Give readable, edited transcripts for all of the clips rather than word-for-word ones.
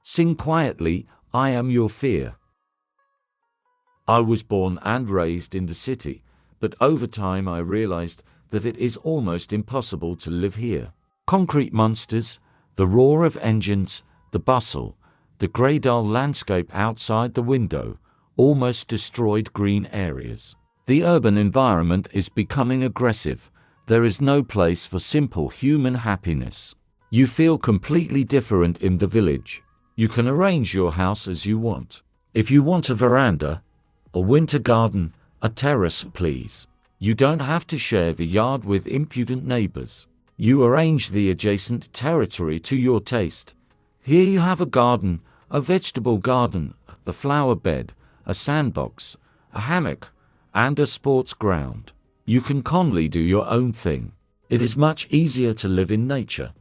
Sing quietly, I am your fear. I was born and raised in the city, but over time I realized that it is almost impossible to live here. Concrete monsters, the roar of engines, the bustle, the grey dull landscape outside the window, almost destroyed green areas. The urban environment is becoming aggressive. There is no place for simple human happiness. You feel completely different in the village. You can arrange your house as you want. If you want a veranda, a winter garden, a terrace, please. You don't have to share the yard with impudent neighbors. You arrange the adjacent territory to your taste. Here you have a garden, a vegetable garden, a flower bed, a sandbox, a hammock, and a sports ground. You can calmly do your own thing. It is much easier to live in nature,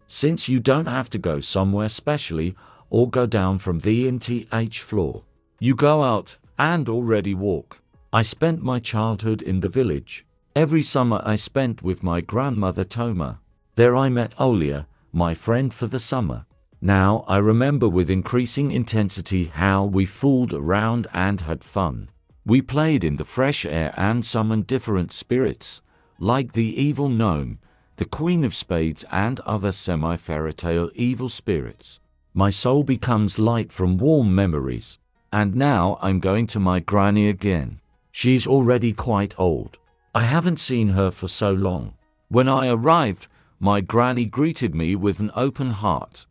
since you don't have to go somewhere specially or go down from the nth floor. You go out and already walk. I spent my childhood in the village. Every summer I spent with my grandmother Toma. There I met Olia, my friend for the summer. Now I remember with increasing intensity how we fooled around and had fun. We played in the fresh air and summoned different spirits, like the evil gnome, the Queen of Spades, and other semi-fairytale evil spirits. My soul becomes light from warm memories. And now I'm going to my granny again. She's already quite old. I haven't seen her for so long. When I arrived, my granny greeted me with an open heart,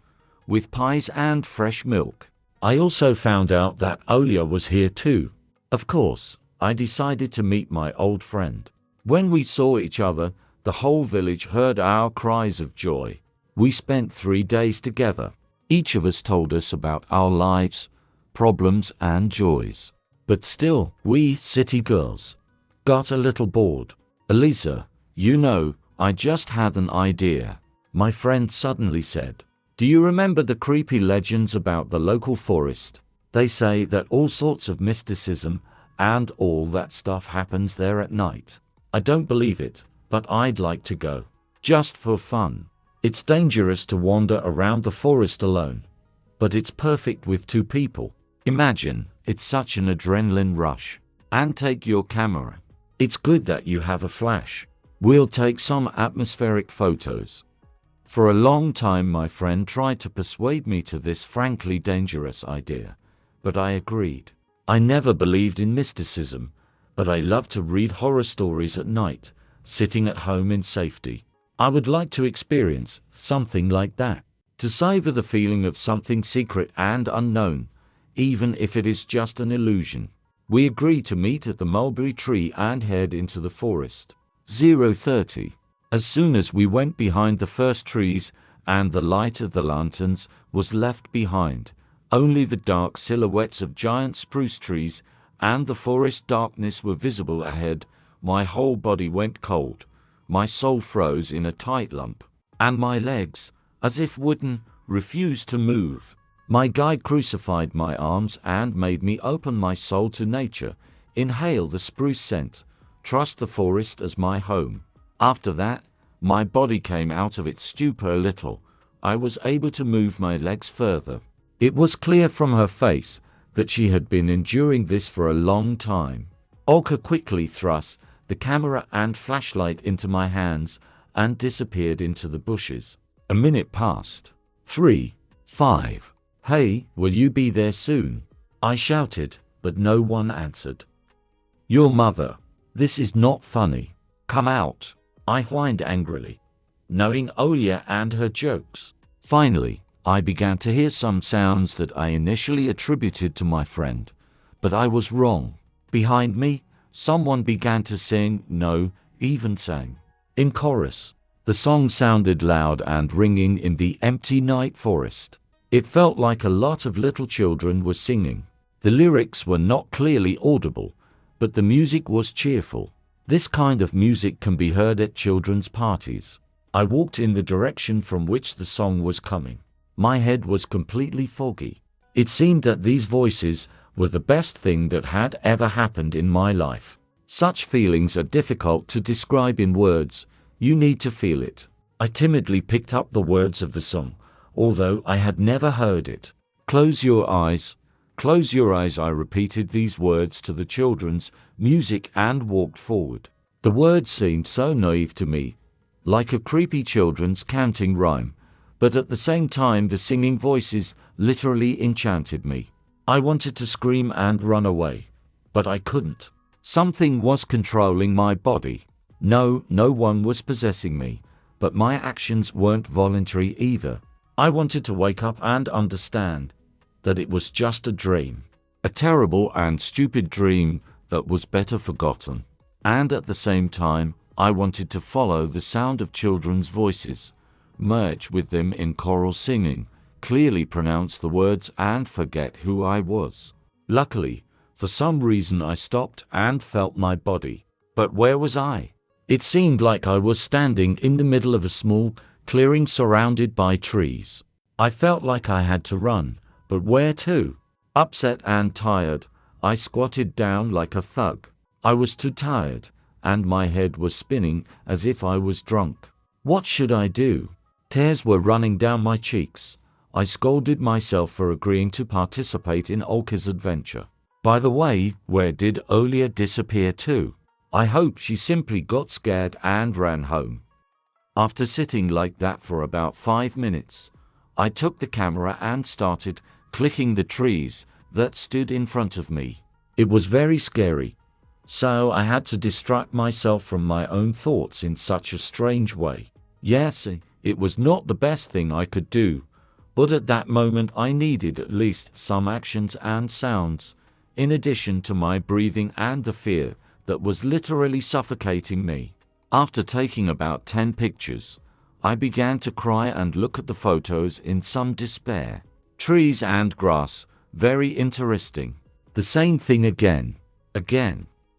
with pies and fresh milk. I also found out that Olia was here too. Of course, I decided to meet my old friend. When we saw each other, the whole village heard our cries of joy. We spent 3 days together. Each of us told us about our lives, problems and joys. But still, we city girls got a little bored. Elisa, you know, I just had an idea. My friend suddenly said. Do you remember the creepy legends about the local forest? They say that all sorts of mysticism and all that stuff happens there at night. I don't believe it, but I'd like to go. Just for fun. It's dangerous to wander around the forest alone, but it's perfect with 2 people. Imagine, it's such an adrenaline rush. And take your camera. It's good that you have a flash. We'll take some atmospheric photos. For a long time my friend tried to persuade me to this frankly dangerous idea, but I agreed. I never believed in mysticism, but I love to read horror stories at night, sitting at home in safety. I would like to experience something like that, to savor the feeling of something secret and unknown, even if it is just an illusion. We agreed to meet at the mulberry tree and head into the forest. 0:30. As soon as we went behind the first trees and the light of the lanterns was left behind, only the dark silhouettes of giant spruce trees and the forest darkness were visible ahead, my whole body went cold, my soul froze in a tight lump, and my legs, as if wooden, refused to move. My guide crucified my arms and made me open my soul to nature, inhale the spruce scent, trust the forest as my home. After that, my body came out of its stupor a little. I was able to move my legs further. It was clear from her face that she had been enduring this for a long time. Olga quickly thrust the camera and flashlight into my hands and disappeared into the bushes. A minute passed. 3, 5. Hey, will you be there soon? I shouted, but no one answered. Your mother. This is not funny. Come out. I whined angrily, knowing Olia and her jokes. Finally, I began to hear some sounds that I initially attributed to my friend, but I was wrong. Behind me, someone began to sing, no, even sang. In chorus, the song sounded loud and ringing in the empty night forest. It felt like a lot of little children were singing. The lyrics were not clearly audible, but the music was cheerful. This kind of music can be heard at children's parties. I walked in the direction from which the song was coming. My head was completely foggy. It seemed that these voices were the best thing that had ever happened in my life. Such feelings are difficult to describe in words. You need to feel it. I timidly picked up the words of the song, although I had never heard it. Close your eyes. Close your eyes. I repeated these words to the children's music and walked forward. The words seemed so naive to me, like a creepy children's canting rhyme, but at the same time the singing voices literally enchanted me. I wanted to scream and run away, but I couldn't. Something was controlling my body. No one was possessing me, but my actions weren't voluntary either. I wanted to wake up and understand that it was just a dream. A terrible and stupid dream that was better forgotten. And at the same time, I wanted to follow the sound of children's voices, merge with them in choral singing, clearly pronounce the words and forget who I was. Luckily, for some reason I stopped and felt my body. But where was I? It seemed like I was standing in the middle of a small clearing surrounded by trees. I felt like I had to run, but where to? Upset and tired, I squatted down like a thug. I was too tired, and my head was spinning as if I was drunk. What should I do? Tears were running down my cheeks. I scolded myself for agreeing to participate in Olga's adventure. By the way, where did Olia disappear to? I hope she simply got scared and ran home. After sitting like that for about 5 minutes, I took the camera and started clicking the trees that stood in front of me. It was very scary, so I had to distract myself from my own thoughts in such a strange way. Yes, it was not the best thing I could do, but at that moment I needed at least some actions and sounds, in addition to my breathing and the fear that was literally suffocating me. After taking about 10 pictures, I began to cry and look at the photos in some despair. Trees and grass, very interesting. The same thing again,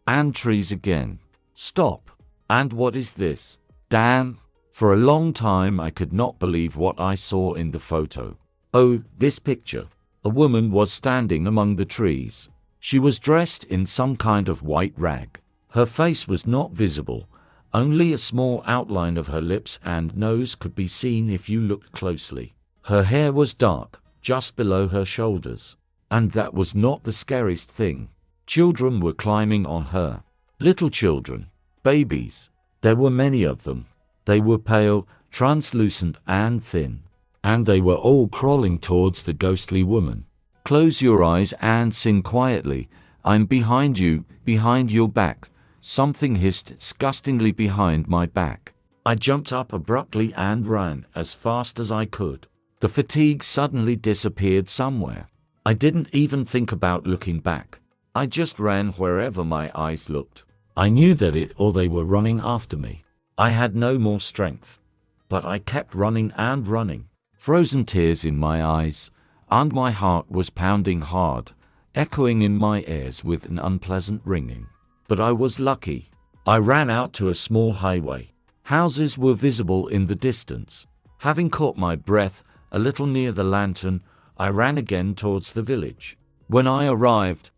and trees again. Stop. And what is this? Damn. For a long time I could not believe what I saw in the photo. Oh, this picture. A woman was standing among the trees. She was dressed in some kind of white rag. Her face was not visible. Only a small outline of her lips and nose could be seen if you looked closely. Her hair was dark, just below her shoulders. And that was not the scariest thing. Children were climbing on her. Little children. Babies. There were many of them. They were pale, translucent and thin. And they were all crawling towards the ghostly woman. Close your eyes and sing quietly. I'm behind you, behind your back. Something hissed disgustingly behind my back. I jumped up abruptly and ran as fast as I could. The fatigue suddenly disappeared somewhere. I didn't even think about looking back. I just ran wherever my eyes looked. I knew that it or they were running after me. I had no more strength. But I kept running and running. Frozen tears in my eyes, and my heart was pounding hard, echoing in my ears with an unpleasant ringing. But I was lucky. I ran out to a small highway. Houses were visible in the distance. Having caught my breath a little near the lantern, I ran again towards the village. When I arrived,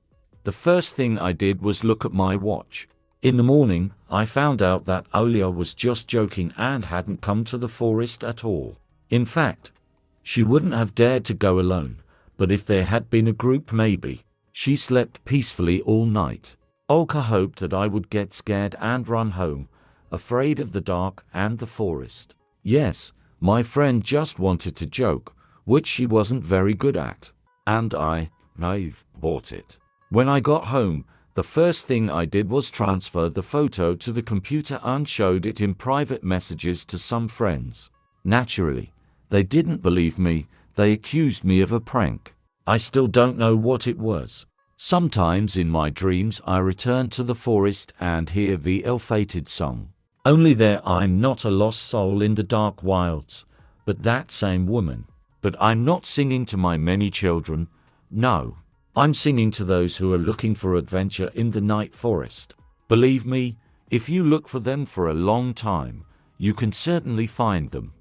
the first thing I did was look at my watch. In the morning, I found out that Olia was just joking and hadn't come to the forest at all. In fact, she wouldn't have dared to go alone, but if there had been a group maybe. She slept peacefully all night. Olga hoped that I would get scared and run home, afraid of the dark and the forest. Yes, my friend just wanted to joke, which she wasn't very good at. And I, naive, bought it. When I got home, the first thing I did was transfer the photo to the computer and showed it in private messages to some friends. Naturally, they didn't believe me. They accused me of a prank. I still don't know what it was. Sometimes in my dreams I return to the forest and hear the ill-fated song. Only there I'm not a lost soul in the dark wilds, but that same woman. But I'm not singing to my many children. No, I'm singing to those who are looking for adventure in the night forest. Believe me, if you look for them for a long time, you can certainly find them.